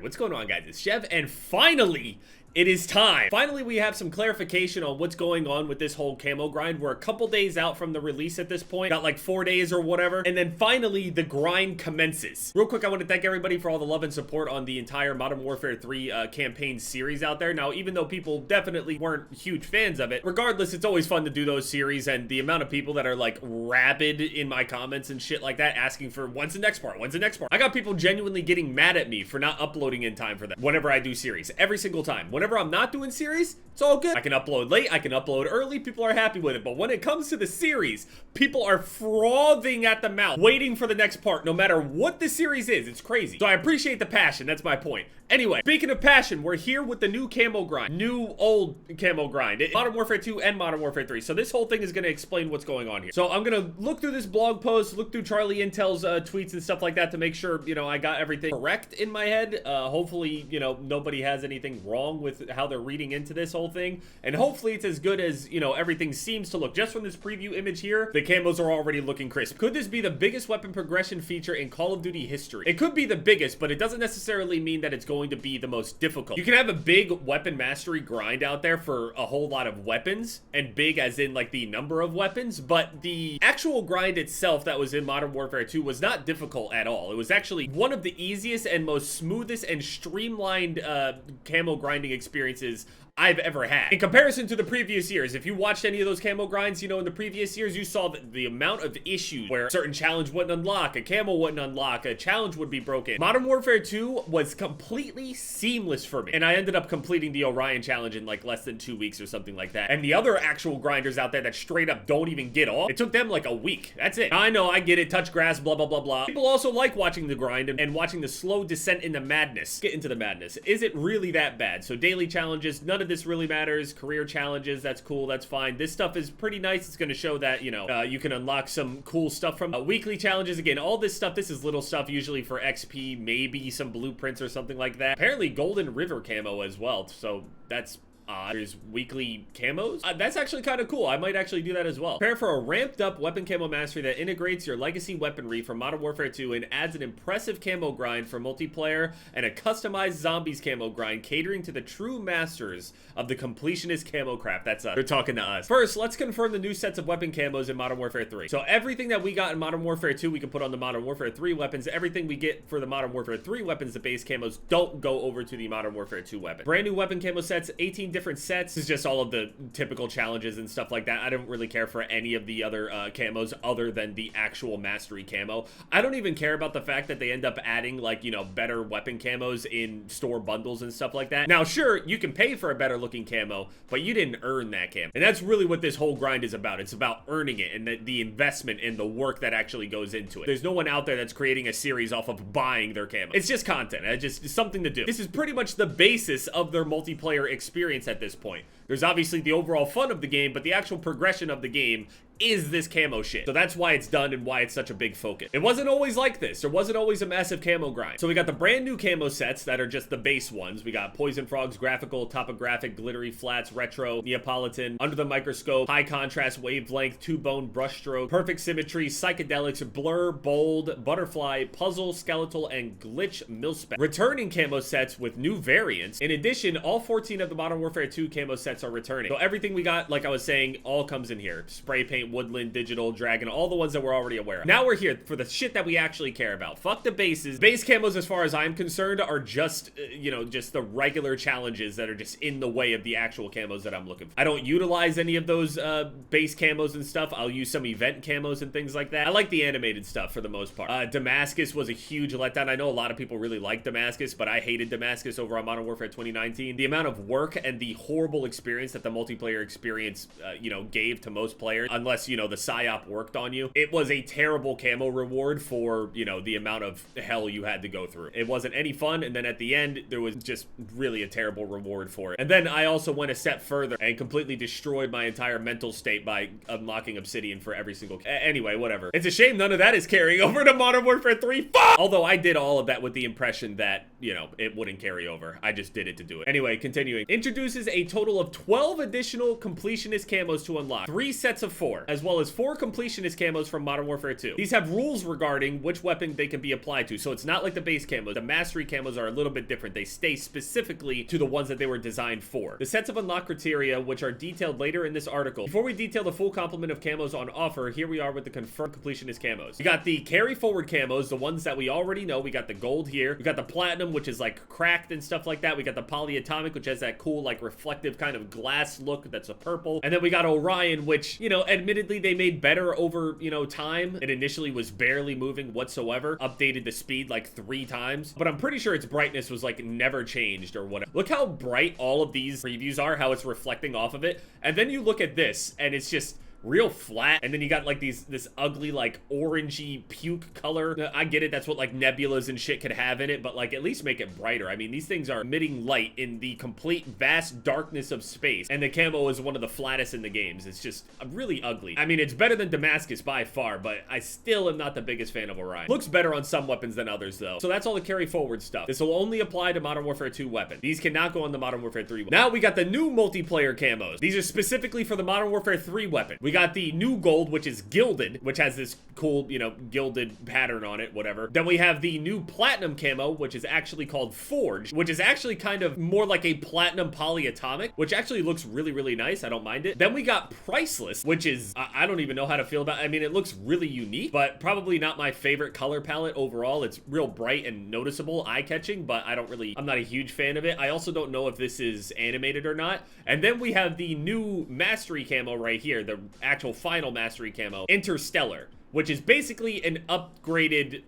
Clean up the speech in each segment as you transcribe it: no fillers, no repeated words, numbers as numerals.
What's going on, guys? It's Chev, and finally, it is time. Finally, we have some clarification on what's going on with this whole camo grind. We're a couple days out from the release at this point. Got like 4 days or whatever. And then finally, the grind commences. Real quick, I want to thank everybody for all the love and support on the entire Modern Warfare 3 campaign series out there. Now, even though people definitely weren't huge fans of it, regardless, it's always fun to do those series. And the amount of people that are like rabid in my comments and shit like that, asking for when's the next part? When's the next part? I got people genuinely getting mad at me for not uploading in time for them whenever I do series. Every single time. Whenever I'm not doing series, it's all good. I can upload late, I can upload early, people are happy with it. But when it comes to the series, people are frothing at the mouth, waiting for the next part, no matter what the series is. It's crazy. So I appreciate the passion, that's my point. Anyway, speaking of passion, we're here with the new camo grind. New, old camo grind. Modern Warfare 2 and Modern Warfare 3. So this whole thing is going to explain what's going on here. So I'm going to look through this blog post, look through Charlie Intel's tweets and stuff like that to make sure, you know, I got everything correct in my head. Hopefully, you know, nobody has anything wrong with how they're reading into this whole thing. And hopefully it's as good as, you know, everything seems to look. Just from this preview image here, the camos are already looking crisp. Could this be the biggest weapon progression feature in Call of Duty history? It could be the biggest, but it doesn't necessarily mean that it's going to be the most difficult. You can have a big weapon mastery grind out there for a whole lot of weapons, and big as in like the number of weapons, but the actual grind itself that was in Modern Warfare 2 was not difficult at all. It was actually one of the easiest and most smoothest and streamlined camo grinding experiences I've ever had. In comparison to the previous years, if you watched any of those camo grinds, you know, in the previous years, you saw the amount of issues where a certain challenge wouldn't unlock, a camo wouldn't unlock, a challenge would be broken. Modern Warfare 2 was completely seamless for me, and I ended up completing the Orion challenge in like less than 2 weeks or something like that. And the other actual grinders out there that straight up don't even get off, it took them like a week. That's it. I know, I get it, touch grass, blah, blah, blah, blah. People also like watching the grind and watching the slow descent into madness. Get into the madness. Is it really that bad? So daily challenges, none of this really matters. Career challenges, that's cool, that's fine. This stuff is pretty nice. It's going to show that, you know, you can unlock some cool stuff from weekly challenges. Again, all this stuff, this is little stuff usually for XP, maybe some blueprints or something like that. Apparently Golden River camo as well, so that's there's weekly camos. That's actually kind of cool. I might actually do that as well. Prepare for a ramped up weapon camo mastery that integrates your legacy weaponry from Modern Warfare 2 and adds an impressive camo grind for multiplayer and a customized zombies camo grind catering to the true masters of the completionist camo crap. That's us. They're talking to us. First, let's confirm the new sets of weapon camos in Modern Warfare 3. So everything that we got in Modern Warfare 2, we can put on the Modern Warfare 3 weapons. Everything we get for the Modern Warfare 3 weapons, the base camos, don't go over to the Modern Warfare 2 weapon. Brand new weapon camo sets, 18 different sets. This is just all of the typical challenges and stuff like that. I don't really care for any of the other camos other than the actual mastery camo. I don't even care about the fact that they end up adding, like, you know, better weapon camos in store bundles and stuff like that. Now, sure, you can pay for a better looking camo, but you didn't earn that camo. And that's really what this whole grind is about. It's about earning it and the investment and the work that actually goes into it. There's no one out there that's creating a series off of buying their camo. It's just content. It's just something to do. This is pretty much the basis of their multiplayer experience at this point. There's obviously the overall fun of the game, but the actual progression of the game is this camo shit. So that's why it's done and why it's such a big focus. It wasn't always like this. There wasn't always a massive camo grind. So we got the brand new camo sets that are just the base ones. We got Poison Frogs, Graphical, Topographic, Glittery, Flats, Retro, Neapolitan, Under the Microscope, High Contrast, Wavelength, Two Bone, Brushstroke, Perfect Symmetry, Psychedelics, Blur, Bold, Butterfly, Puzzle, Skeletal, and Glitch Milspec. Returning camo sets with new variants. In addition, all 14 of the Modern Warfare 2 camo sets are returning. So everything we got, like I was saying, all comes in here. Spray paint, Woodland, Digital, Dragon, all the ones that we're already aware of. Now we're here for the shit that we actually care about. Fuck the bases. Base camos, as far as I'm concerned, are just, you know, just the regular challenges that are just in the way of the actual camos that I'm looking for. I don't utilize any of those base camos and stuff. I'll use some event camos and things like that. I like the animated stuff for the most part. Damascus was a huge letdown. I know a lot of people really like Damascus, but I hated Damascus over on Modern Warfare 2019. The amount of work and the horrible experience that the multiplayer experience, you know, gave to most players, unless, you know, the PSYOP worked on you. It was a terrible camo reward for, you know, the amount of hell you had to go through. It wasn't any fun, and then at the end, there was just really a terrible reward for it. And then I also went a step further and completely destroyed my entire mental state by unlocking Obsidian for every single anyway, whatever. It's a shame none of that is carrying over to Modern Warfare 3. Fuck! Although I did all of that with the impression that, you know, it wouldn't carry over. I just did it to do it. Anyway, continuing. Introduces a total of 12 additional completionist camos to unlock, 3 sets of 4, as well as 4 completionist camos from Modern Warfare 2. These have rules regarding which weapon they can be applied to, so it's not like the base camos. The mastery camos are a little bit different. They stay specifically to the ones that they were designed for. The sets of unlock criteria, which are detailed later in this article. Before we detail the full complement of camos on offer, here we are with the confirmed completionist camos. We got the carry forward camos, the ones that we already know. We got the gold here. We got the platinum, which is like cracked and stuff like that. We got the polyatomic, which has that cool like reflective kind of glass look that's a purple. And then we got Orion, which, you know, admittedly they made better over, you know, time. It initially was barely moving whatsoever. Updated the speed like 3 times. But I'm pretty sure its brightness was like never changed or whatever. Look how bright all of these previews are, how it's reflecting off of it. And then you look at this and it's just real flat, and then you got like this ugly like orangey puke color. I get it, that's what like nebulas and shit could have in it, but like at least make it brighter. I mean, these things are emitting light in the complete vast darkness of space, and the camo is one of the flattest in the games. It's just really ugly. I mean, it's better than Damascus by far, but I still am not the biggest fan of Orion. Looks better on some weapons than others though. So that's all the carry forward stuff. This will only apply to Modern Warfare 2 weapons. These cannot go on the Modern Warfare 3 weapon. Now we got the new multiplayer camos. These are specifically for the Modern Warfare 3 weapon. We got the new gold, which is gilded, which has this cool, you know, gilded pattern on it, whatever. Then we have the new platinum camo, which is actually called forged, which is actually kind of more like a platinum polyatomic, which actually looks really, really nice. I don't mind it. Then we got priceless, which is, I don't even know how to feel about it. I mean, it looks really unique, but probably not my favorite color palette overall. It's real bright and noticeable, eye-catching, but I'm not a huge fan of it. I also don't know if this is animated or not. And then we have the new mastery camo right here, the actual final mastery camo, Interstellar, which is basically an updated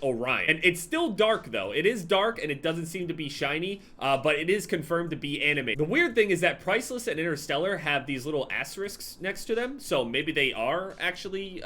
Orion. And it's still dark though. It is dark and it doesn't seem to be shiny, but it is confirmed to be animated. The weird thing is that Priceless and Interstellar have these little asterisks next to them, so maybe they are actually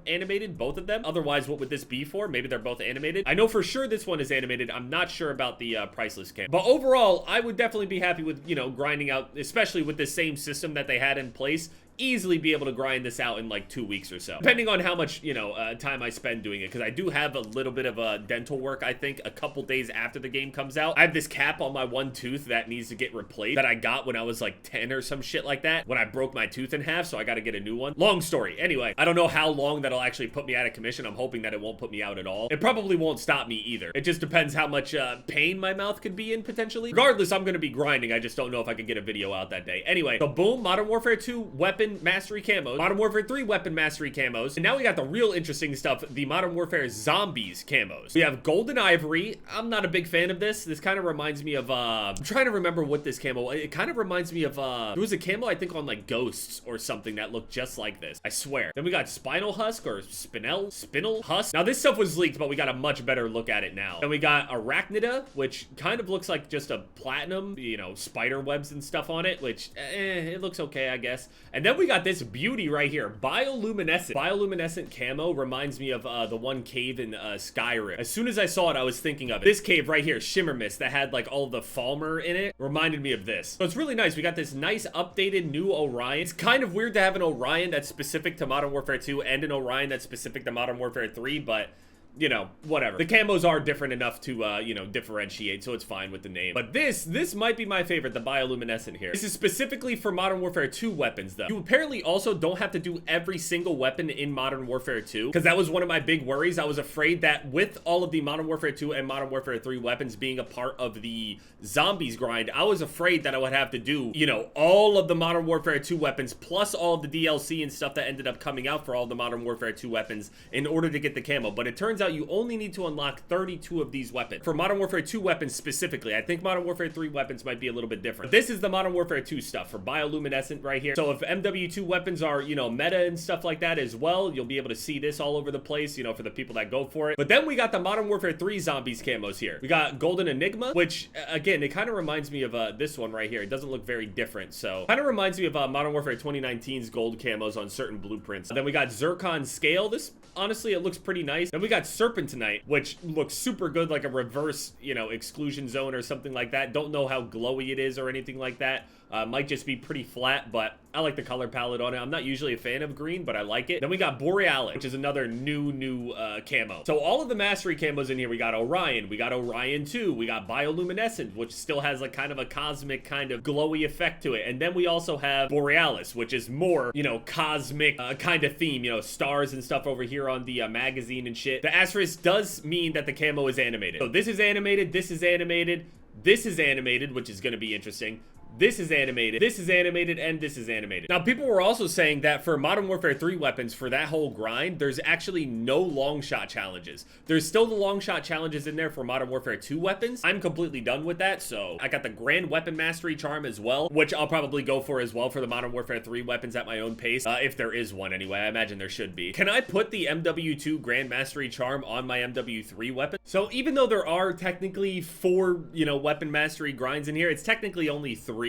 animated, both of them. Otherwise, what would this be for? Maybe they're both animated. I know for sure this one is animated. I'm not sure about the Priceless cam. But overall, I would definitely be happy with, you know, grinding out, especially with the same system that they had in place. Easily be able to grind this out in like 2 weeks or so, depending on how much, you know, time I spend doing it, because I do have a little bit of dental work. I think a couple days after the game comes out, I have this cap on my one tooth that needs to get replaced that I got when I was like 10 or some shit like that, when I broke my tooth in half, so I got to get a new one. Long story. Anyway, I don't know how long that'll actually put me out of commission. I'm hoping that it won't put me out at all. It probably won't stop me either. It just depends how much pain my mouth could be in potentially. Regardless, I'm going to be grinding. I just don't know if I can get a video out that day. Anyway, so boom, Modern Warfare 2 weapon mastery camos, Modern Warfare 3 weapon mastery camos, and now we got the real interesting stuff, the Modern Warfare zombies camos. We have golden ivory. I'm not a big fan of this. This kind of reminds me of I'm trying to remember what this camo, it kind of reminds me of there was a camo I think on like Ghosts or something that looked just like this, I swear. Then we got spinal husk or spinal husk. Now this stuff was leaked, but we got a much better look at it now. Then we got arachnida, which kind of looks like just a platinum, you know, spider webs and stuff on it, which it looks okay, I guess. And then we got this beauty right here, bioluminescent. Bioluminescent camo reminds me of the one cave in Skyrim. As soon as I saw it, I was thinking of it. This cave right here, Shimmer Mist, that had like all the Falmer in it, reminded me of this. So it's really nice. We got this nice updated new Orion. It's kind of weird to have an Orion that's specific to Modern Warfare 2 and an Orion that's specific to Modern Warfare 3, but you know, whatever. The camos are different enough to, you know, differentiate, so it's fine with the name. But this might be my favorite, the bioluminescent here. This is specifically for Modern Warfare 2 weapons, though. You apparently also don't have to do every single weapon in Modern Warfare 2, because that was one of my big worries. I was afraid that with all of the Modern Warfare 2 and Modern Warfare 3 weapons being a part of the zombies grind, I was afraid that I would have to do, you know, all of the Modern Warfare 2 weapons, plus all of the DLC and stuff that ended up coming out for all the Modern Warfare 2 weapons in order to get the camo. But it turns out you only need to unlock 32 of these weapons. For Modern Warfare 2 weapons specifically, I think Modern Warfare 3 weapons might be a little bit different. But this is the Modern Warfare 2 stuff for bioluminescent right here. So if MW2 weapons are, you know, meta and stuff like that as well, you'll be able to see this all over the place, you know, for the people that go for it. But then we got the Modern Warfare 3 zombies camos here. We got Golden Enigma, which again, it kind of reminds me of this one right here. It doesn't look very different. So kind of reminds me of Modern Warfare 2019's gold camos on certain blueprints. And then we got Zircon Scale. This, honestly, it looks pretty nice. Then we got Serpentinite, which looks super good, like a reverse, you know, exclusion zone or something like that. Don't know how glowy it is or anything like that. Might just be pretty flat, but I like the color palette on it. I'm not usually a fan of green, but I like it. Then we got Borealis, which is another new camo. So all of the mastery camos in here, we got Orion, we got Orion 2, we got Bioluminescent, which still has like kind of a cosmic kind of glowy effect to it. And then we also have Borealis, which is more, you know, cosmic kind of theme, you know, stars and stuff over here on the magazine and shit. The asterisk does mean that the camo is animated. So this is animated, this is animated, this is animated, which is going to be interesting. This is animated, this is animated, and this is animated. Now, people were also saying that for Modern Warfare 3 weapons, for that whole grind, there's actually no long shot challenges. There's still the long shot challenges in there for Modern Warfare 2 weapons. I'm completely done with that, so I got the Grand Weapon Mastery Charm as well, which I'll probably go for as well for the Modern Warfare 3 weapons at my own pace, if there is one anyway. I imagine there should be. Can I put the MW2 Grand Mastery Charm on my MW3 weapon? So even though there are technically 4, you know, weapon mastery grinds in here, it's technically only 3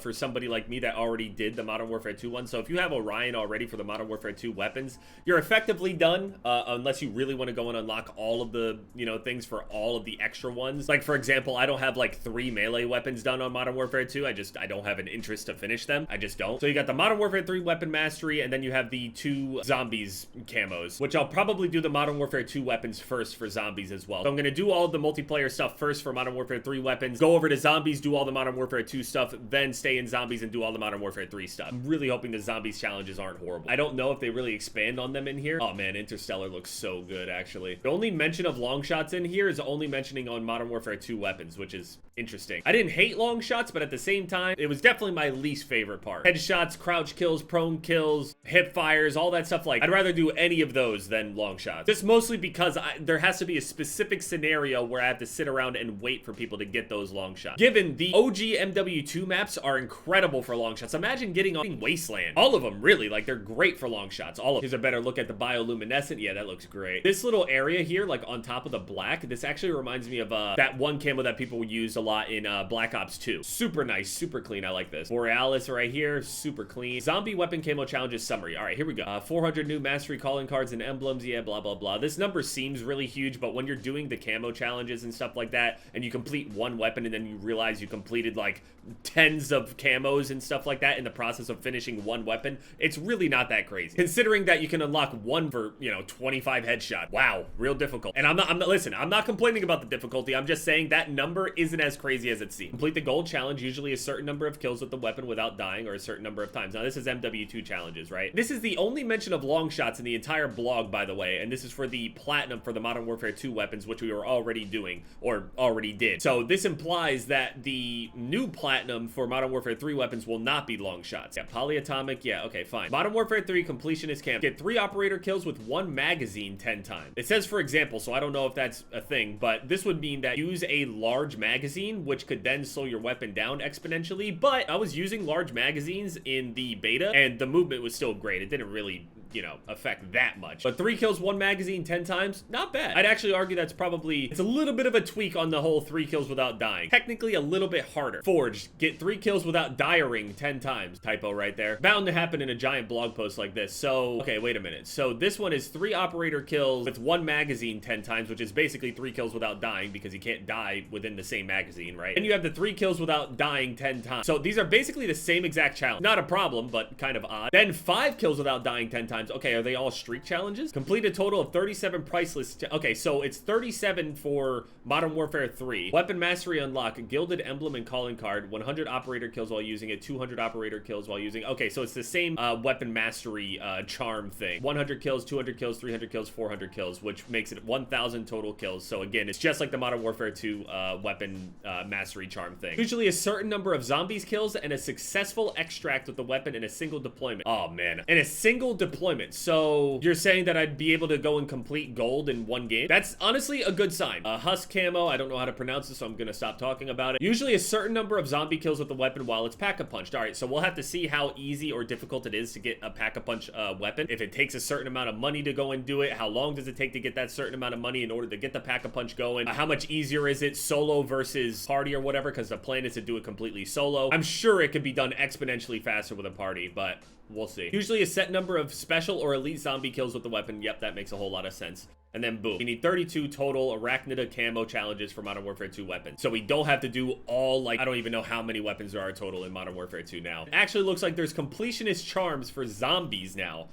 for somebody like me that already did the Modern Warfare 2 one. So if you have Orion already for the Modern Warfare 2 weapons, you're effectively done, unless you really want to go and unlock all of the, you know, things for all of the extra ones. Like, for example, I don't have like 3 melee weapons done on Modern Warfare 2. I don't have an interest to finish them. I just don't. So you got the Modern Warfare 3 weapon mastery, and then you have the 2 zombies camos, which I'll probably do the Modern Warfare 2 weapons first for zombies as well. So I'm going to do all of the multiplayer stuff first for Modern Warfare 3 weapons, go over to zombies, do all the Modern Warfare 2 stuff, then stay in zombies and do all the Modern Warfare 3 stuff. I'm really hoping the zombies challenges aren't horrible. I don't know if they really expand on them in here. Oh man, Interstellar looks so good, actually. The only mention of long shots in here is only mentioning on Modern Warfare 2 weapons, which is interesting. I didn't hate long shots, but at the same time, it was definitely my least favorite part. Headshots, crouch kills, prone kills, hip fires, all that stuff. Like, I'd rather do any of those than long shots. Just mostly because there has to be a specific scenario where I have to sit around and wait for people to get those long shots. Given the OG MW2 maps are incredible for long shots. Imagine getting on Wasteland. All of them, really. Like, they're great for long shots. All of them. Here's a better look at the bioluminescent. Yeah, that looks great. This little area here, like on top of the black, this actually reminds me of that one camo that people use a lot in Black Ops 2. Super nice, super clean. I like this. Borealis right here, super clean. Zombie weapon camo challenges summary. All right, here we go. 400 new mastery calling cards and emblems. Yeah, blah, blah, blah. This number seems really huge, but when you're doing the camo challenges and stuff like that, and you complete one weapon and then you realize you completed like tens of camos and stuff like that in the process of finishing one weapon, it's really not that crazy. Considering that you can unlock one for, you know, 25 headshot. Wow, real difficult. And I'm not, listen, I'm not complaining about the difficulty. I'm just saying that number isn't as crazy as it seems. Complete the gold challenge, usually a certain number of kills with the weapon without dying, or a certain number of times. Now, this is MW2 challenges, right? This is the only mention of long shots in the entire blog, by the way, and this is for the platinum for the Modern Warfare 2 weapons, which we were already doing, or already did. So this implies that the new platinum for Modern Warfare 3 weapons will not be long shots. Yeah, polyatomic, yeah, okay, fine. Modern Warfare 3 completionist camp. Get 3 operator kills with 1 magazine 10 times. It says, for example, so I don't know if that's a thing, but this would mean that use a large magazine, which could then slow your weapon down exponentially. But I was using large magazines in the beta, and the movement was still great. It didn't really, you know, affect that much. But 3 kills, 1 magazine 10 times, not bad. I'd actually argue that's probably, it's a little bit of a tweak on the whole 3 kills without dying. Technically a little bit harder. Forged, get 3 kills without dying 10 times. Typo right there. Bound to happen in a giant blog post like this. So, okay, wait a minute. So this one is 3 operator kills with 1 magazine 10 times, which is basically 3 kills without dying because you can't die within the same magazine, right? And you have the 3 kills without dying 10 times. So these are basically the same exact challenge. Not a problem, but kind of odd. Then 5 kills without dying 10 times. Okay, are they all streak challenges? Complete a total of 37 priceless. Okay, so it's 37 for Modern Warfare 3. Weapon mastery unlock, gilded emblem and calling card, 100 operator kills while using it, 200 operator kills while using. Okay, so it's the same weapon mastery charm thing. 100 kills, 200 kills, 300 kills, 400 kills, which makes it 1,000 total kills. So again, it's just like the Modern Warfare 2 weapon mastery charm thing. Usually a certain number of zombies kills and a successful extract with the weapon in a single deployment. Oh man, in a single deployment. So you're saying that I'd be able to go and complete gold in one game? That's honestly a good sign. Husk camo, I don't know how to pronounce this, so I'm gonna stop talking about it. Usually a certain number of zombie kills with the weapon while it's pack-a-punched. All right, so we'll have to see how easy or difficult it is to get a pack-a-punch weapon. If it takes a certain amount of money to go and do it, how long does it take to get that certain amount of money in order to get the pack-a-punch going? How much easier is it solo versus party or whatever? Because the plan is to do it completely solo. I'm sure it could be done exponentially faster with a party, but we'll see. Usually a set number of special or elite zombie kills with the weapon. Yep, that makes a whole lot of sense. And then boom. We need 32 total Arachnida Camo Challenges for Modern Warfare 2 weapons. So we don't have to do all, like, I don't even know how many weapons there are total in Modern Warfare 2 now. It actually looks like there's completionist charms for zombies now.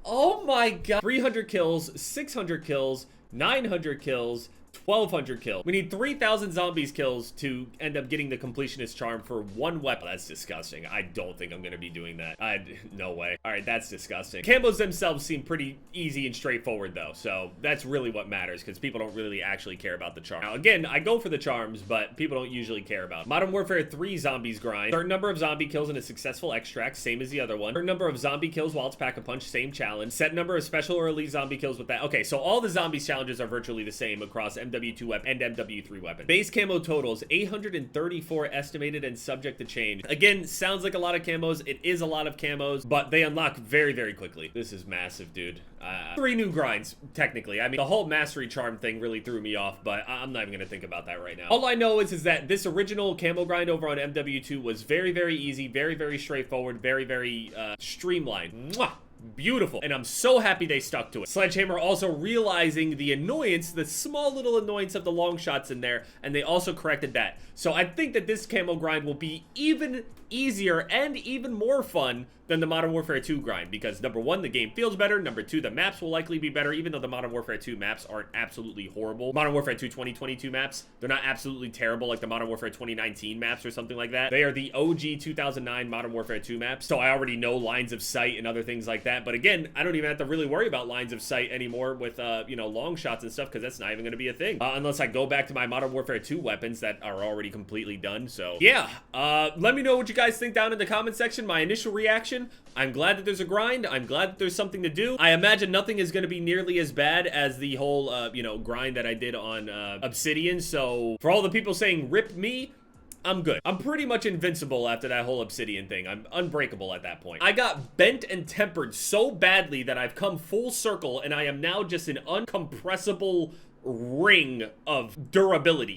Oh my god. 300 kills, 600 kills, 900 kills, 1,200 kills. We need 3,000 zombies kills to end up getting the completionist charm for one weapon. That's disgusting. I don't think I'm gonna be doing that. No way. All right, that's disgusting. Camos themselves seem pretty easy and straightforward though, so that's really what matters because people don't really actually care about the charm. Now again, I go for the charms, but people don't usually care about it. Modern Warfare 3 zombies grind. Certain number of zombie kills in a successful extract, same as the other one. Certain number of zombie kills while it's pack-a-punch, same challenge. Set number of special or elite zombie kills with that. Okay, so all the zombies challenges are virtually the same across MW2 weapon and MW3 weapon. Base camo totals 834 estimated and subject to change. Again, sounds like a lot of camos. It is a lot of camos, but they unlock very, very quickly. This is massive, dude. 3 new grinds, technically. I mean, the whole mastery charm thing really threw me off, but I'm not even gonna think about that right now. All I know is that this original camo grind over on MW2 was very, very easy, very, very straightforward, very, very streamlined. Mwah! Beautiful. And I'm so happy they stuck to it. Sledgehammer also realizing the annoyance, the small little annoyance of the long shots in there, and they also corrected that. So I think that this camo grind will be even easier and even more fun than the Modern Warfare 2 grind, because number one, the game feels better. Number two, the maps will likely be better, even though the Modern Warfare 2 maps aren't absolutely horrible. Modern Warfare 2 2022 maps, they're not absolutely terrible like the Modern Warfare 2019 maps or something like that. They are the OG 2009 Modern Warfare 2 maps, so I already know lines of sight and other things like that. But again, I don't even have to really worry about lines of sight anymore with, you know, long shots and stuff, because that's not even going to be a thing. Unless I go back to my Modern Warfare 2 weapons that are already completely done. So yeah, let me know what you guys think down in the comment section. My initial reaction, I'm glad that there's a grind. I'm glad that there's something to do. I imagine nothing is going to be nearly as bad as the whole, you know, grind that I did on Obsidian. So for all the people saying rip me, I'm good. I'm pretty much invincible after that whole Obsidian thing. I'm unbreakable at that point. I got bent and tempered so badly that I've come full circle and I am now just an uncompressible ring of durability.